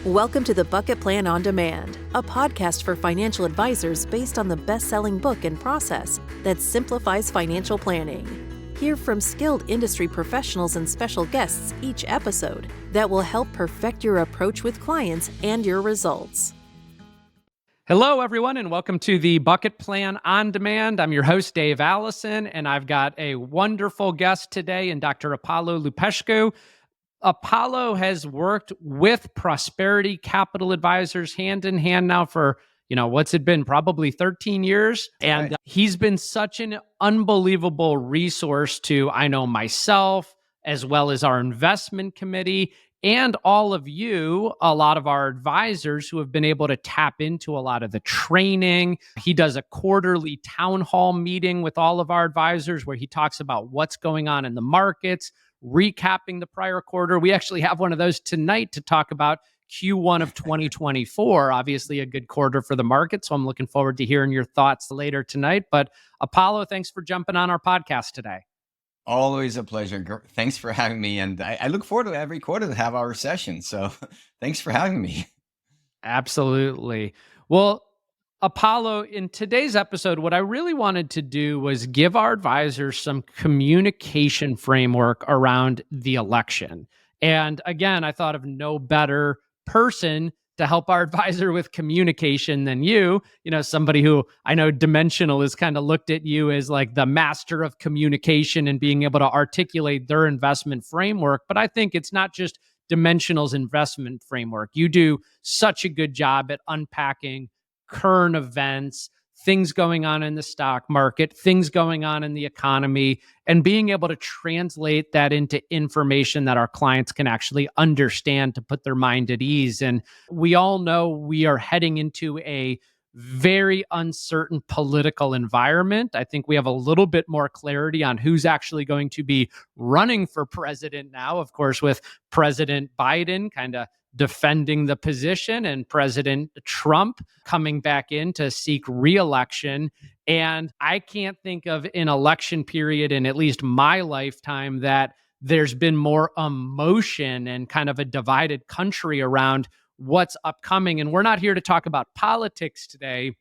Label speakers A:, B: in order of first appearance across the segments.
A: Welcome to the Bucket Plan on Demand, a podcast for financial advisors based on the best-selling book and process that simplifies financial planning. Hear from skilled industry professionals and special guests each episode that will help perfect your approach with clients and your results.
B: Hello, everyone, and welcome to the Bucket Plan on Demand. I'm your host, Dave Alison, and I've got a wonderful guest today in Dr. Apollo Lupescu. Apollo has worked with Prosperity Capital Advisors hand in hand now for, what's it been? Probably 13 years. And
C: Right.
B: He's been such an unbelievable resource to, I know, myself, as well as our investment committee, and all of you, a lot of our advisors who have been able to tap into a lot of the training. He does a quarterly town hall meeting with all of our advisors where he talks about what's going on in the markets, recapping the prior quarter. We actually have one of those tonight to talk about Q1 of 2024, obviously a good quarter for the market. So I'm looking forward to hearing your thoughts later tonight. But Apollo, thanks for jumping on our podcast today.
C: Always a pleasure. Thanks for having me. And I look forward to every quarter to have our session. So thanks for having me.
B: Absolutely. Well, Apollo, in today's episode, what I really wanted to do was give our advisors some communication framework around the election. And again, I thought of no better person to help our advisor with communication than you. Somebody who I know Dimensional has kind of looked at you as like the master of communication and being able to articulate their investment framework. But I think it's not just Dimensional's investment framework. You do such a good job at unpacking current events, things going on in the stock market, things going on in the economy, and being able to translate that into information that our clients can actually understand to put their mind at ease. And we all know we are heading into a very uncertain political environment. I think we have a little bit more clarity on who's actually going to be running for president now, of course, with President Biden kind of defending the position and President Trump coming back in to seek re-election. And I can't think of an election period in at least my lifetime that there's been more emotion and kind of a divided country around what's upcoming. And we're not here to talk about politics today,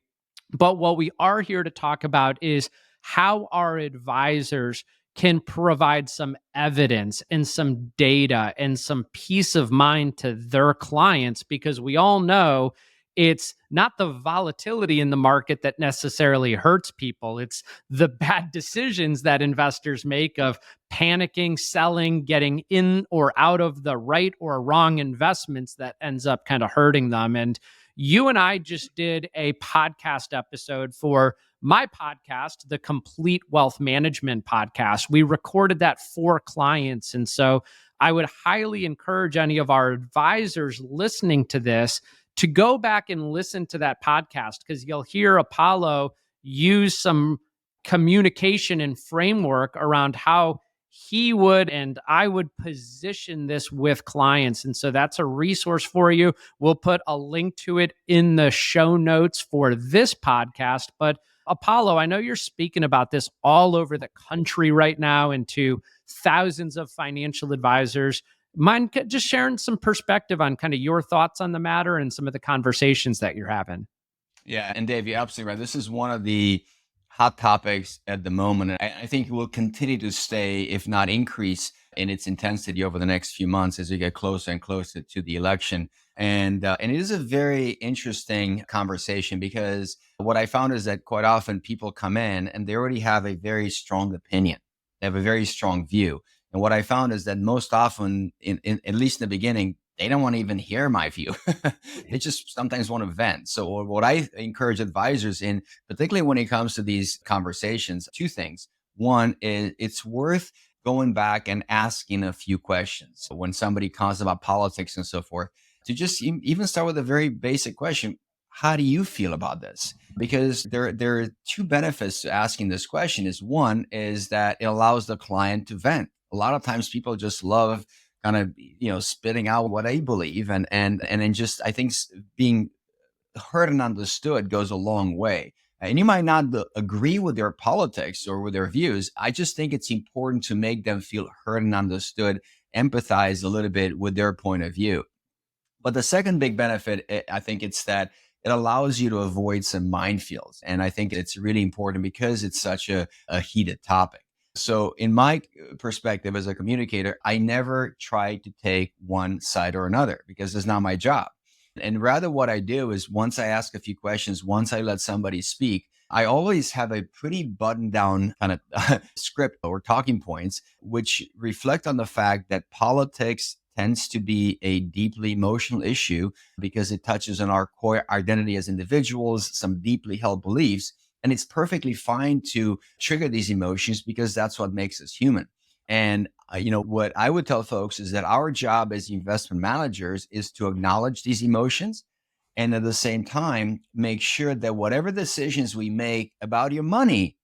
B: but what we are here to talk about is how our advisors can provide some evidence and some data and some peace of mind to their clients, because we all know it's not the volatility in the market that necessarily hurts people. It's the bad decisions that investors make of panicking, selling, getting in or out of the right or wrong investments that ends up kind of hurting them. And you and I just did a podcast episode for my podcast, the Complete Wealth Management podcast. We recorded that for clients. And so I would highly encourage any of our advisors listening to this to go back and listen to that podcast, because you'll hear Apollo use some communication and framework around how he would and I would position this with clients. And so that's a resource for you. We'll put a link to it in the show notes for this podcast. But Apollo, I know you're speaking about this all over the country right now and to thousands of financial advisors. Mind just sharing some perspective on kind of your thoughts on the matter and some of the conversations that you're having?
C: Yeah. And Dave, you're absolutely right. This is one of the hot topics at the moment. And I think it will continue to stay, if not increase, in its intensity over the next few months as we get closer and closer to the election. And it is a very interesting conversation, because what I found is that quite often people come in and they already have a very strong opinion. They have a very strong view. And what I found is that most often, at least in the beginning, they don't want to even hear my view. They just sometimes want to vent. So what I encourage advisors in, particularly when it comes to these conversations, two things. One is it's worth going back and asking a few questions. So when somebody comes about politics and so forth, to just even start with a very basic question. How do you feel about this? Because there are two benefits to asking this question. Is one is that it allows the client to vent. A lot of times people just love kind of, spitting out what they believe. And then just, I think being heard and understood goes a long way. And you might not agree with their politics or with their views. I just think it's important to make them feel heard and understood, empathize a little bit with their point of view. But the second big benefit, I think it's that it allows you to avoid some minefields. And I think it's really important because it's such a heated topic. So, in my perspective as a communicator, I never try to take one side or another because it's not my job. And rather, what I do is once I ask a few questions, once I let somebody speak, I always have a pretty buttoned down kind of script or talking points, which reflect on the fact that politics tends to be a deeply emotional issue because it touches on our core identity as individuals, some deeply held beliefs. And it's perfectly fine to trigger these emotions because that's what makes us human. And what I would tell folks is that our job as investment managers is to acknowledge these emotions and at the same time make sure that whatever decisions we make about your money,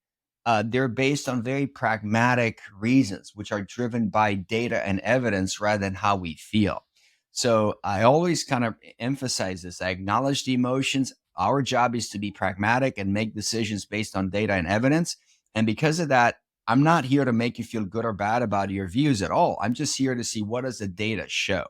C: they're based on very pragmatic reasons, which are driven by data and evidence rather than how we feel. So I always kind of emphasize this. I acknowledge the emotions. Our job is to be pragmatic and make decisions based on data and evidence. And because of that, I'm not here to make you feel good or bad about your views at all. I'm just here to see what does the data show.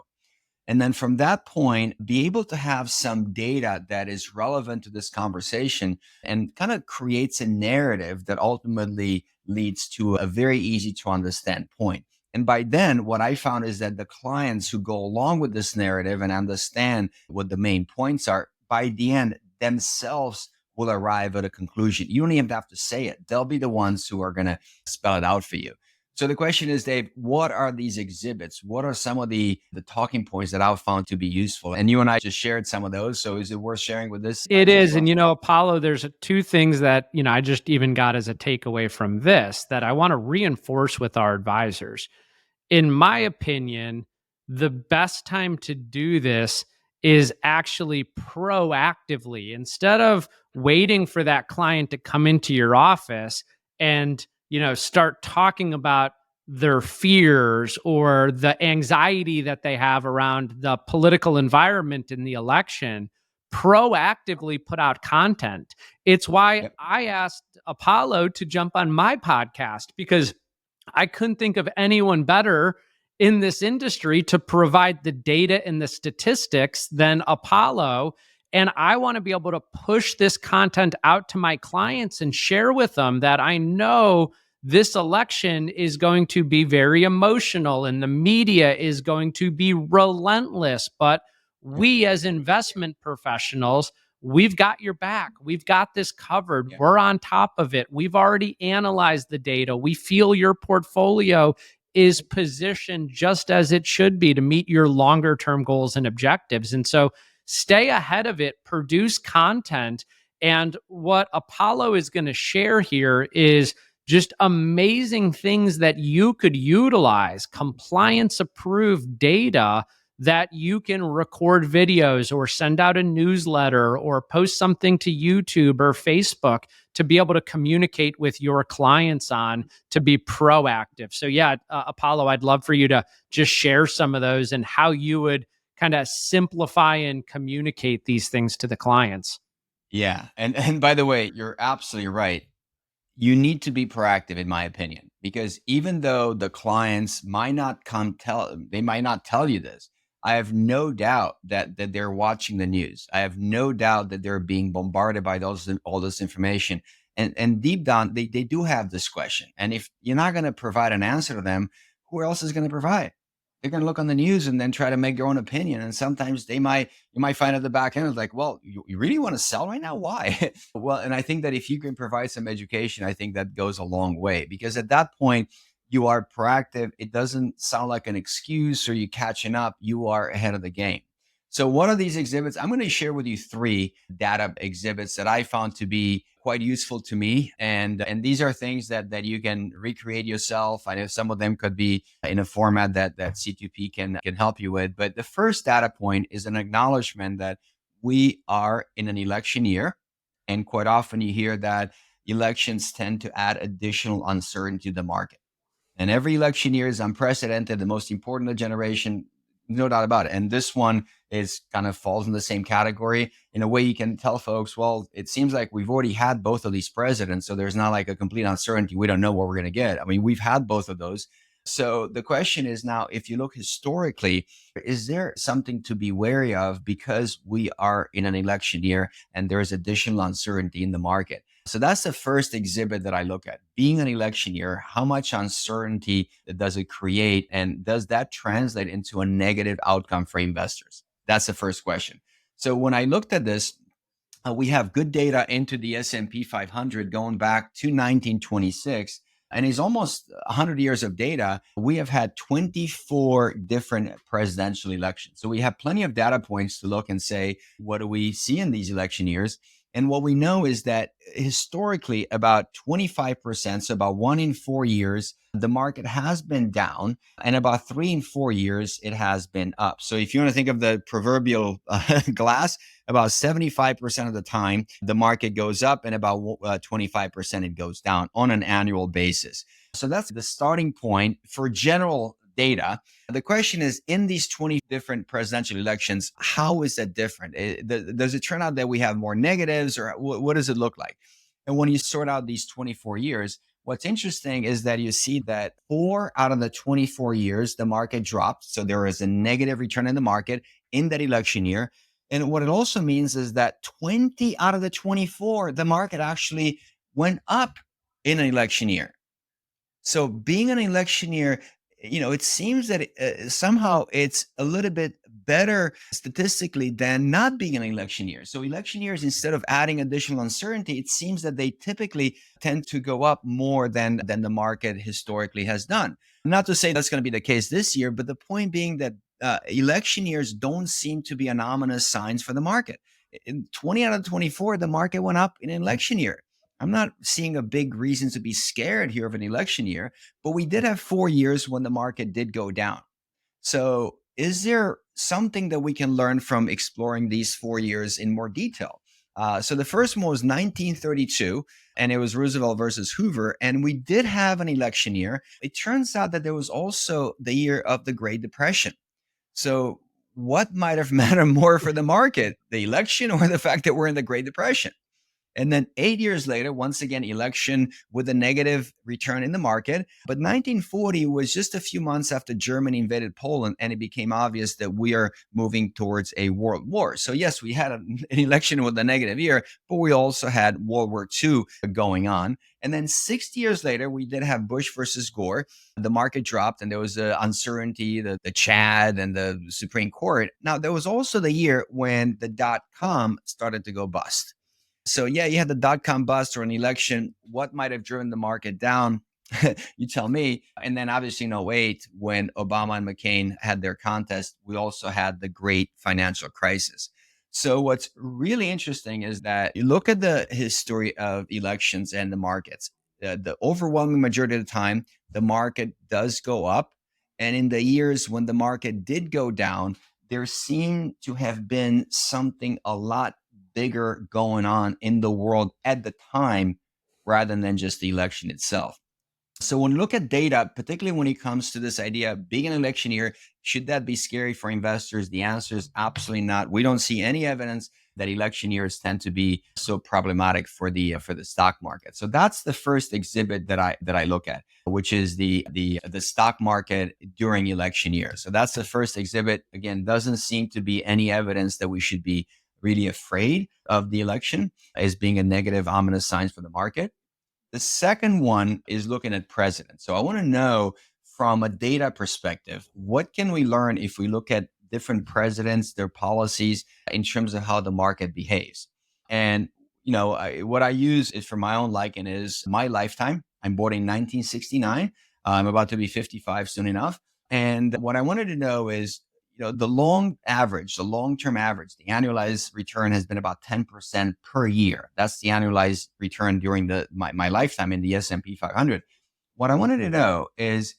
C: And then from that point, be able to have some data that is relevant to this conversation and kind of creates a narrative that ultimately leads to a very easy to understand point. And by then, what I found is that the clients who go along with this narrative and understand what the main points are, by the end, themselves will arrive at a conclusion. You don't even have to say it. They'll be the ones who are going to spell it out for you. So the question is, Dave, what are these exhibits? What are some of the talking points that I've found to be useful? And you and I just shared some of those. So is it worth sharing with this?
B: It is. And, Apollo, there's two things that, I just even got as a takeaway from this that I want to reinforce with our advisors. In my opinion, the best time to do this is actually proactively instead of waiting for that client to come into your office and, start talking about their fears or the anxiety that they have around the political environment in the election. Proactively put out content. It's why I asked Apollo to jump on my podcast because I couldn't think of anyone better in this industry to provide the data and the statistics than Apollo. And I want to be able to push this content out to my clients and share with them that I know this election is going to be very emotional and the media is going to be relentless. But we as investment professionals, we've got your back. We've got this covered. Yeah. We're on top of it. We've already analyzed the data. We feel your portfolio is positioned just as it should be to meet your longer term goals and objectives. And so stay ahead of it, produce content. And what Apollo is going to share here is just amazing things that you could utilize, compliance approved data that you can record videos or send out a newsletter or post something to YouTube or Facebook to be able to communicate with your clients on, to be proactive. So yeah, Apollo, I'd love for you to just share some of those and how you would kind of simplify and communicate these things to the clients.
C: Yeah. And by the way, you're absolutely right. You need to be proactive, in my opinion, because even though the clients might not they might not tell you this. I have no doubt that they're watching the news. I have no doubt that they're being bombarded by all this information. And deep down, they do have this question. And if you're not going to provide an answer to them, who else is going to provide? They're going to look on the news and then try to make their own opinion. And sometimes you might find at the back end, it's like, well, you really want to sell right now? Why? Well, and I think that if you can provide some education, I think that goes a long way, because at that point, you are proactive. It doesn't sound like an excuse or you catching up. You are ahead of the game. So what are these exhibits? I'm going to share with you 3 data exhibits that I found to be quite useful to me. And these are things that you can recreate yourself. I know some of them could be in a format that C2P can help you with. But the first data point is an acknowledgement that we are in an election year. And quite often you hear that elections tend to add additional uncertainty to the market. And every election year is unprecedented, the most important of the generation, no doubt about it. And this one is kind of falls in the same category. In a way, you can tell folks, well, it seems like we've already had both of these presidents, so there's not like a complete uncertainty. We don't know what we're going to get. I mean, we've had both of those. So the question is now, if you look historically, is there something to be wary of because we are in an election year and there is additional uncertainty in the market? So that's the first exhibit that I look at. Being an election year, how much uncertainty does it create? And does that translate into a negative outcome for investors? That's the first question. So when I looked at this, we have good data into the S&P 500 going back to 1926, and it's almost 100 years of data. We have had 24 different presidential elections. So we have plenty of data points to look and say, what do we see in these election years? And what we know is that historically, about 25%, so about 1 in 4 years, the market has been down, and about 3 in 4 years, it has been up. So if you want to think of the proverbial glass, about 75% of the time, the market goes up, and about 25% it goes down on an annual basis. So that's the starting point for general data. The question is, in these 20 different presidential elections, how is that different? Does it turn out that we have more negatives, or what does it look like? And when you sort out these 24 years, what's interesting is that you see that 4 out of the 24 years, the market dropped. So there is a negative return in the market in that election year. And what it also means is that 20 out of the 24, the market actually went up in an election year. So being an election year, it seems that somehow it's a little bit better statistically than not being an election year. So election years, instead of adding additional uncertainty, it seems that they typically tend to go up more than the market historically has done. Not to say that's going to be the case this year, but the point being that election years don't seem to be anomalous signs for the market. In 20 out of 24, the market went up in an election year. I'm not seeing a big reason to be scared here of an election year, but we did have 4 years when the market did go down. So is there something that we can learn from exploring these 4 years in more detail? So the first one was 1932, and it was Roosevelt versus Hoover, and we did have an election year. It turns out that there was also the year of the Great Depression. So what might have mattered more for the market, the election or the fact that we're in the Great Depression? And then 8 years later, once again, election with a negative return in the market. But 1940 was just a few months after Germany invaded Poland, and it became obvious that we are moving towards a world war. So yes, we had an election with a negative year, but we also had World War II going on. And then 6 years later, we did have Bush versus Gore. The market dropped, and there was uncertainty, the Chad and the Supreme Court. Now, there was also the year when the dot-com started to go bust. So yeah, you had the dot-com bust or an election. What might have driven the market down? You tell me. And then obviously in 08, when Obama and McCain had their contest, we also had the great financial crisis. So what's really interesting is that you look at the history of elections and the markets. The overwhelming majority of the time, the market does go up. And in the years when the market did go down, there seemed to have been something a lot bigger going on in the world at the time rather than just the election itself. So when you look at data, particularly when it comes to this idea of being an election year, should that be scary for investors? The answer is absolutely not. We don't see any evidence that election years tend to be so problematic for the stock market. So that's the first exhibit that I look at, which is the stock market during election years. So that's the first exhibit. Again, doesn't seem to be any evidence that we should be really afraid of the election as being a negative, ominous signs for the market. The second one is looking at presidents. So I want to know from a data perspective, what can we learn if we look at different presidents, their policies in terms of how the market behaves? And, what I use is for my own liking is my lifetime. I'm born in 1969. I'm about to be 55 soon enough. And what I wanted to know is, the long-term average, the annualized return has been about 10% per year. That's the annualized return during my lifetime in the S&P 500. What I wanted to know is,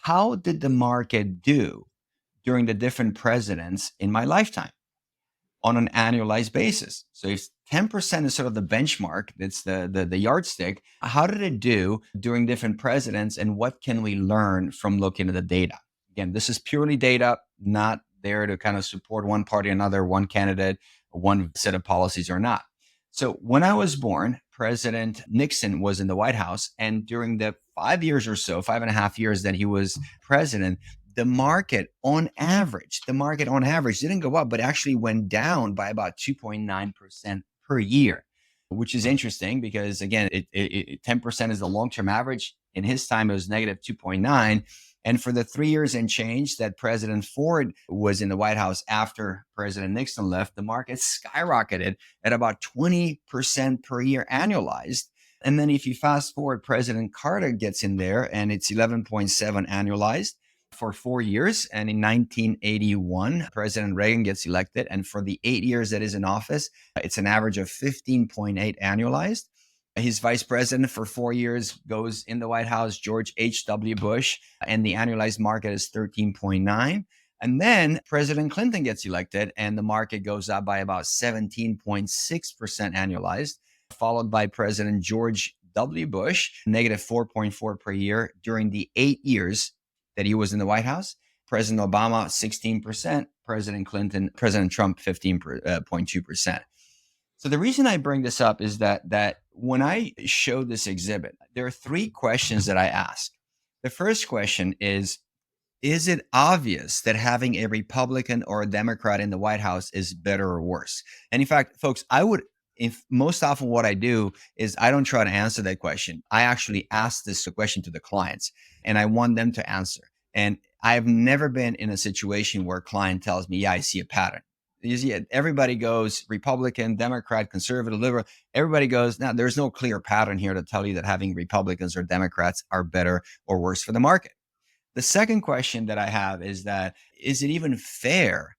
C: how did the market do during the different presidents in my lifetime on an annualized basis? So if 10% is sort of the benchmark, that's the yardstick, how did it do during different presidents, and what can we learn from looking at the data? Again, this is purely data, not there to kind of support one party or another, one candidate, one set of policies or not. So when I was born, President Nixon was in the White House. And during the 5 years or so, 5.5 years that he was president, the market on average didn't go up, but actually went down by about 2.9% per year, which is interesting because, again, 10% is the long-term average. In his time, it was negative 2.9. And for the 3 years and change that President Ford was in the White House after President Nixon left, the market skyrocketed at about 20% per year annualized. And then if you fast forward, President Carter gets in there and it's 11.7 annualized for 4 years. And in 1981, President Reagan gets elected. And for the 8 years that is in office, it's an average of 15.8 annualized. His vice president for 4 years goes in the White House, George H.W. Bush, and the annualized market is 13.9. And then President Clinton gets elected and the market goes up by about 17.6% annualized, followed by President George W. Bush, negative 4.4 per year during the 8 years that he was in the White House. President Obama, 16%, President Trump, 15.2%. So the reason I bring this up is that when I show this exhibit, there are three questions that I ask. The first question is it obvious that having a Republican or a Democrat in the White House is better or worse? And in fact, folks, if most often what I do is I don't try to answer that question. I actually ask this question to the clients and I want them to answer. And I've never been in a situation where a client tells me, yeah, I see a pattern. You see, everybody goes Republican, Democrat, conservative, liberal. Everybody goes, now there's no clear pattern here to tell you that having Republicans or Democrats are better or worse for the market. The second question that I have is it even fair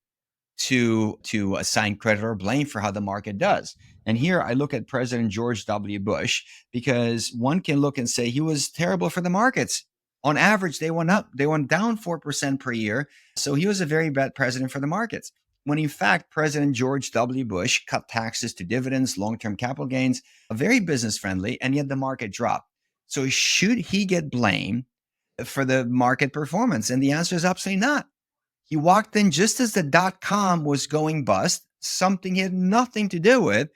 C: to assign credit or blame for how the market does? And here I look at President George W. Bush because one can look and say he was terrible for the markets. On average, they went down 4% per year. So he was a very bad president for the markets. When in fact, President George W. Bush cut taxes to dividends, long-term capital gains, very business friendly, and yet the market dropped. So should he get blamed for the market performance? And the answer is absolutely not. He walked in just as the .com was going bust, something he had nothing to do with.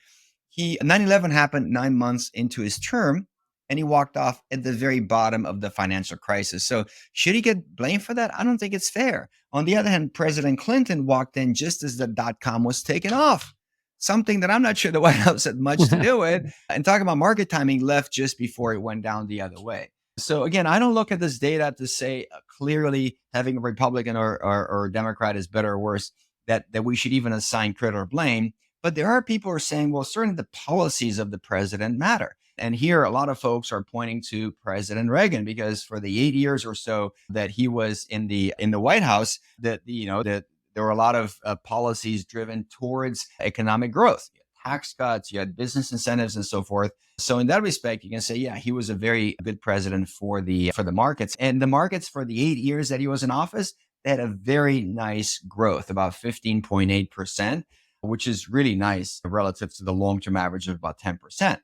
C: 9/11 happened 9 months into his term, and he walked off at the very bottom of the financial crisis. So should he get blamed for that? I don't think it's fair. On the other hand, President Clinton walked in just as the .com was taken off, something that I'm not sure the White House had much to do with. And talking about market timing, left just before it went down the other way. So again, I don't look at this data to say clearly having a Republican or Democrat is better or worse, that we should even assign credit or blame. But there are people who are saying, well, certainly the policies of the president matter. And here, a lot of folks are pointing to President Reagan because for the 8 years or so that he was in the White House, that there were a lot of policies driven towards economic growth. You had tax cuts, you had business incentives, and so forth. So in that respect, you can say, yeah, he was a very good president for the markets. And the markets for the 8 years that he was in office, they had a very nice growth, about 15.8%, which is really nice relative to the long-term average of about 10%.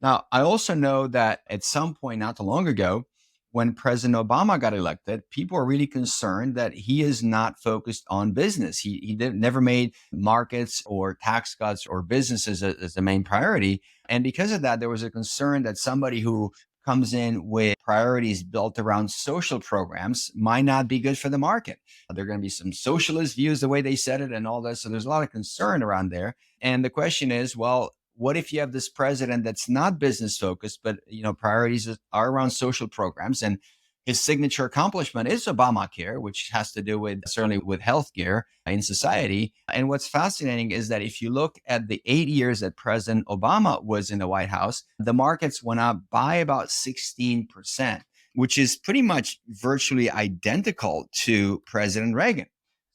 C: Now, I also know that at some point not too long ago, when President Obama got elected, people are really concerned that he is not focused on business. He never made markets or tax cuts or businesses as the main priority. And because of that, there was a concern that somebody who comes in with priorities built around social programs might not be good for the market. There are going to be some socialist views, the way they said it and all that. So there's a lot of concern around there. And the question is, well, what if you have this president that's not business focused, but priorities are around social programs, and his signature accomplishment is Obamacare, which has to do certainly with healthcare in society. And what's fascinating is that if you look at the 8 years that President Obama was in the White House, the markets went up by about 16%, which is pretty much virtually identical to President Reagan.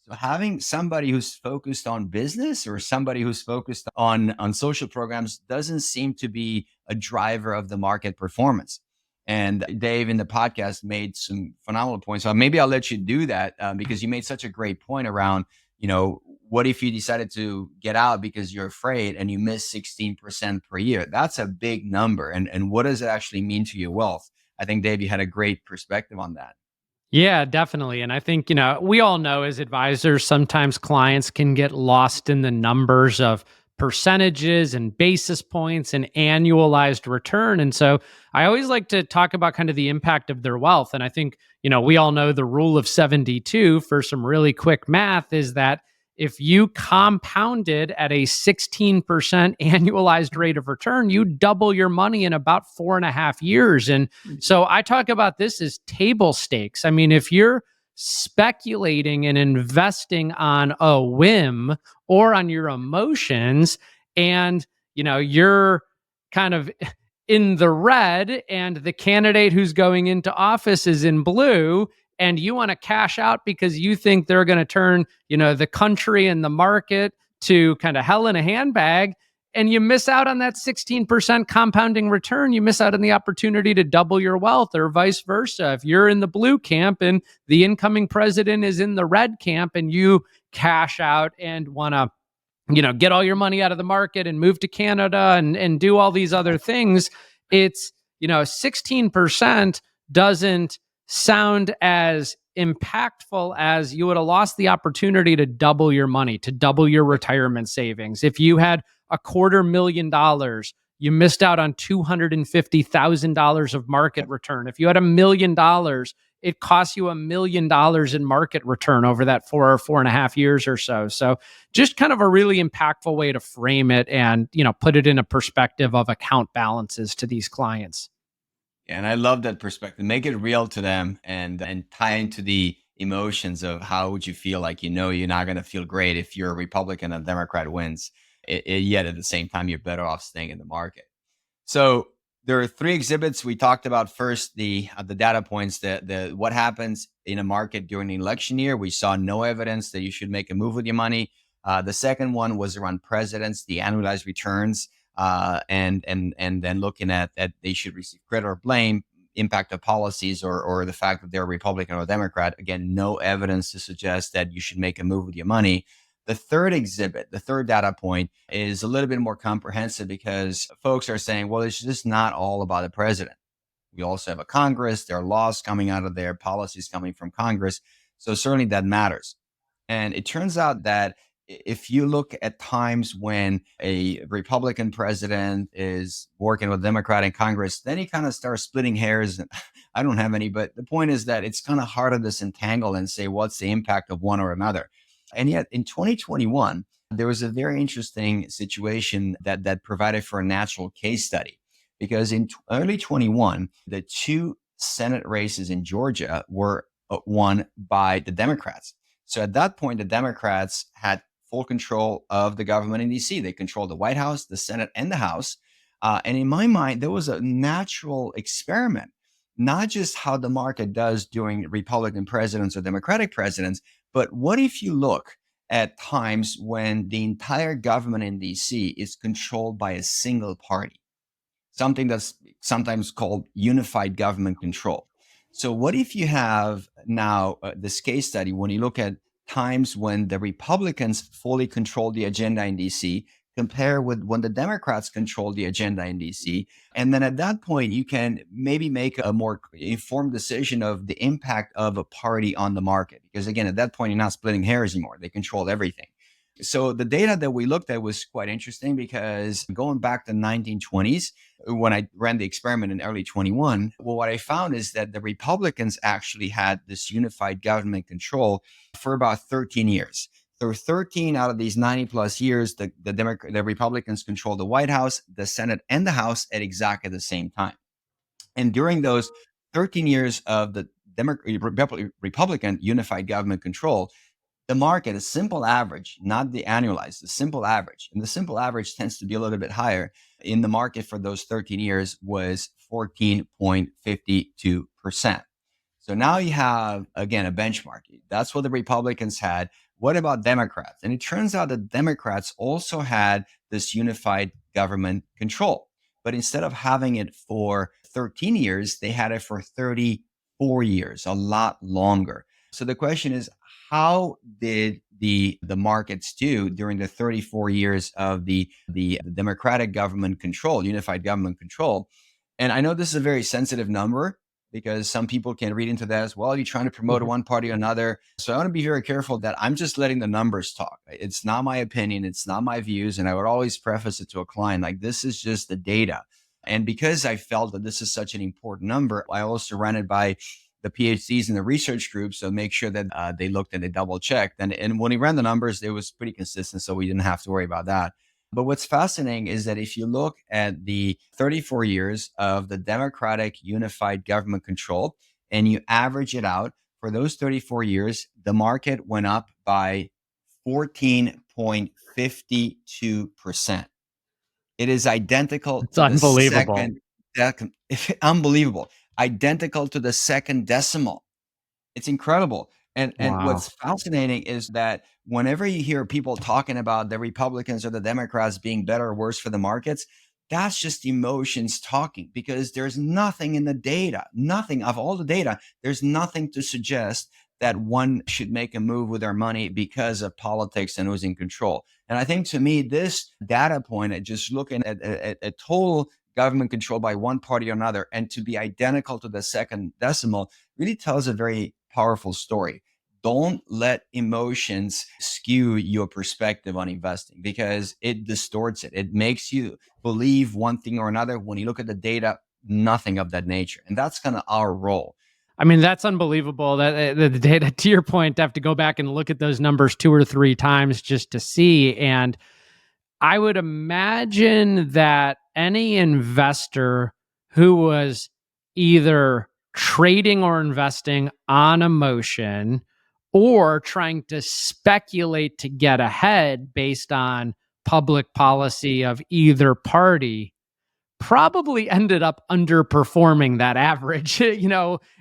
C: So having somebody who's focused on business or somebody who's focused on social programs doesn't seem to be a driver of the market performance. And Dave in the podcast made some phenomenal points. So maybe I'll let you do that because you made such a great point around, what if you decided to get out because you're afraid and you miss 16% per year? That's a big number. And what does it actually mean to your wealth? I think, Dave, you had a great perspective on that.
B: Yeah, definitely. And I think, we all know as advisors, sometimes clients can get lost in the numbers of percentages and basis points and annualized return. And so I always like to talk about kind of the impact of their wealth. And I think, we all know the rule of 72 for some really quick math is that if you compounded at a 16% annualized rate of return, you double your money in about 4.5 years. And so I talk about this as table stakes. I mean, if you're speculating and investing on a whim or on your emotions, and you're kind of in the red and the candidate who's going into office is in blue, and you want to cash out because you think they're going to turn the country and the market to kind of hell in a handbag, and you miss out on that 16% compounding return. You miss out on the opportunity to double your wealth, or vice versa. If you're in the blue camp and the incoming president is in the red camp, and you cash out and want to get all your money out of the market and move to Canada and do all these other things, it's 16% doesn't sound as impactful as you would have lost the opportunity to double your money, to double your retirement savings. If you had $250,000, you missed out on $250,000 of market return. If you had $1 million, it costs you $1 million in market return over that 4.5 years or so. So just kind of a really impactful way to frame it and, put it in a perspective of account balances to these clients.
C: And I love that perspective. Make it real to them and tie into the emotions of how would you feel like you're not going to feel great if you're a Republican and a Democrat wins. Yet at the same time, you're better off staying in the market. So there are 3 exhibits we talked about. First, the data points, the what happens in a market during the election year. We saw no evidence that you should make a move with your money. The second one was around presidents, the annualized returns. And then looking at they should receive credit or blame, impact of policies, or the fact that they're a Republican or Democrat. Again, no evidence to suggest that you should make a move with your money. The third exhibit, the third data point, is a little bit more comprehensive because folks are saying, well, it's just not all about the president. We also have a Congress. There are laws coming out of there, policies coming from Congress. So certainly that matters. And it turns out that if you look at times when a Republican president is working with Democrat in Congress, then he kind of starts splitting hairs. I don't have any, but the point is that it's kind of hard to disentangle and say, what's the impact of one or another? And yet in 2021, there was a very interesting situation that provided for a natural case study, because in early 21, the 2 Senate races in Georgia were won by the Democrats. So at that point, the Democrats had full control of the government in DC. They controlled the White House, the Senate, and the House. And in my mind, there was a natural experiment, not just how the market does during Republican presidents or Democratic presidents, but what if you look at times when the entire government in DC is controlled by a single party, something that's sometimes called unified government control. So what if you have now this case study when you look at times when the Republicans fully control the agenda in DC, compare with when the Democrats control the agenda in DC. And then at that point, you can maybe make a more informed decision of the impact of a party on the market. Because again, at that point, you're not splitting hairs anymore. They control everything. So the data that we looked at was quite interesting, because going back to the 1920s, when I ran the experiment in early 21, well, what I found is that the Republicans actually had this unified government control for about 13 years. So 13 out of these 90 plus years, the Republicans controlled the White House, the Senate, and the House at exactly the same time. And during those 13 years of the Republican unified government control, the market, a simple average, not the annualized, the simple average, and the simple average tends to be a little bit higher in the market for those 13 years, was 14.52%. So now you have, again, a benchmark. That's what the Republicans had. What about Democrats? And it turns out that Democrats also had this unified government control. But instead of having it for 13 years, they had it for 34 years, a lot longer. So the question is, how did the markets do during the 34 years of the Democratic government control, unified government control? And I know this is a very sensitive number, because some people can read into that as well. You're trying to promote one party or another. So I want to be very careful that I'm just letting the numbers talk. It's not my opinion. It's not my views. And I would always preface it to a client like, this is just the data. And because I felt that this is such an important number, I also ran it by the PhDs in the research group. So make sure that they looked and they double checked. And when he ran the numbers, it was pretty consistent. So we didn't have to worry about that. But what's fascinating is that if you look at the 34 years of the Democratic unified government control and you average it out for those 34 years, the market went up by 14.52%. It is identical
B: It's
C: to
B: unbelievable.
C: unbelievable, identical to the second decimal. It's incredible. And
B: Wow.
C: what's fascinating is that whenever you hear people talking about the Republicans or the Democrats being better or worse for the markets, that's just emotions talking, because there's nothing in the data, nothing of all the data, there's nothing to suggest that one should make a move with their money because of politics and who's in control. And I think, to me, this data point at just looking at total government control by one party or another, and to be identical to the second decimal, really tells a very powerful story. Don't let emotions skew your perspective on investing, because it distorts it. It makes you believe one thing or another. When you look at the data, nothing of that nature. And that's kind of our role.
B: I mean, that's unbelievable. That the data, to your point, have to go back and look at those numbers 2 or 3 times just to see. And I would imagine that any investor who was either trading or investing on emotion or trying to speculate to get ahead based on public policy of either party probably ended up underperforming that average,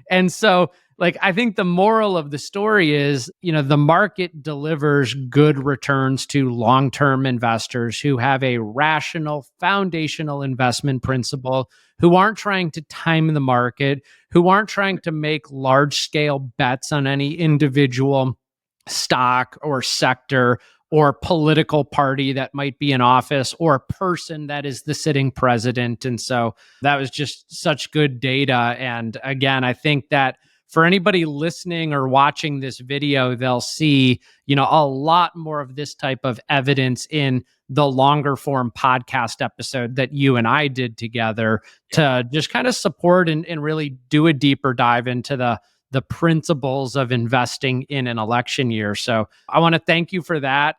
B: And so, like, I think the moral of the story is, the market delivers good returns to long-term investors who have a rational foundational investment principle, who aren't trying to time the market, who aren't trying to make large-scale bets on any individual stock or sector or political party that might be in office or person that is the sitting president. And so that was just such good data. And again, I think that for anybody listening or watching this video, they'll see, a lot more of this type of evidence in the longer form podcast episode that you and I did together to just kind of support and really do a deeper dive into the principles of investing in an election year. So I want to thank you for that.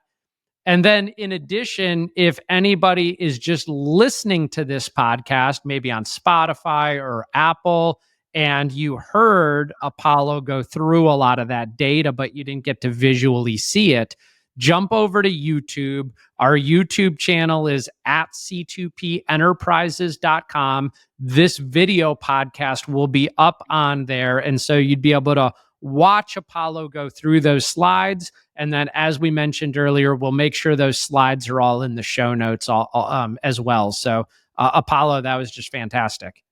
B: And then in addition, if anybody is just listening to this podcast, maybe on Spotify or Apple, and you heard Apollo go through a lot of that data, but you didn't get to visually see it, jump over to YouTube. Our YouTube channel is at c2penterprises.com. This video podcast will be up on there. And so you'd be able to watch Apollo go through those slides. And then, as we mentioned earlier, we'll make sure those slides are all in the show notes as well. So Apollo, that was just fantastic.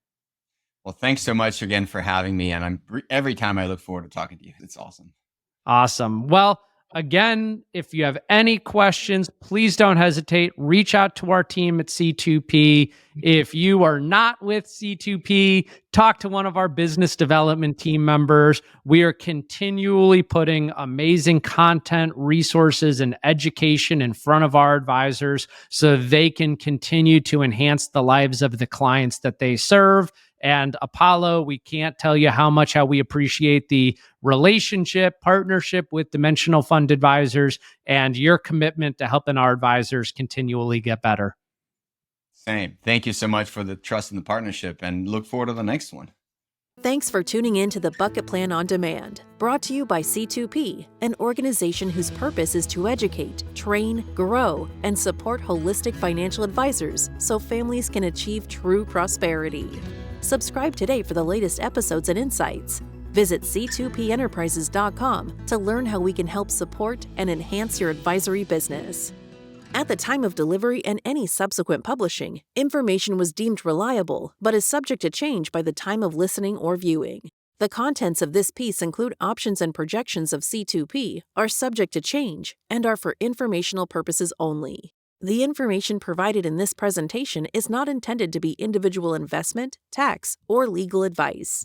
C: Well, thanks so much again for having me. And every time I look forward to talking to you. It's awesome.
B: Awesome. Well, again, if you have any questions, please don't hesitate. Reach out to our team at C2P. If you are not with C2P, talk to one of our business development team members. We are continually putting amazing content, resources, and education in front of our advisors so they can continue to enhance the lives of the clients that they serve. And Apollo, we can't tell you how we appreciate the relationship, partnership with Dimensional Fund Advisors and your commitment to helping our advisors continually get better.
C: Same. Thank you so much for the trust and the partnership, and look forward to the next one.
A: Thanks for tuning in to the Bucket Plan on Demand, brought to you by C2P, an organization whose purpose is to educate, train, grow, and support holistic financial advisors so families can achieve true prosperity. Subscribe today for the latest episodes and insights. Visit c2penterprises.com to learn how we can help support and enhance your advisory business. At the time of delivery and any subsequent publishing, information was deemed reliable but is subject to change by the time of listening or viewing. The contents of this piece include options and projections of C2P, are subject to change, and are for informational purposes only. The information provided in this presentation is not intended to be individual investment, tax, or legal advice.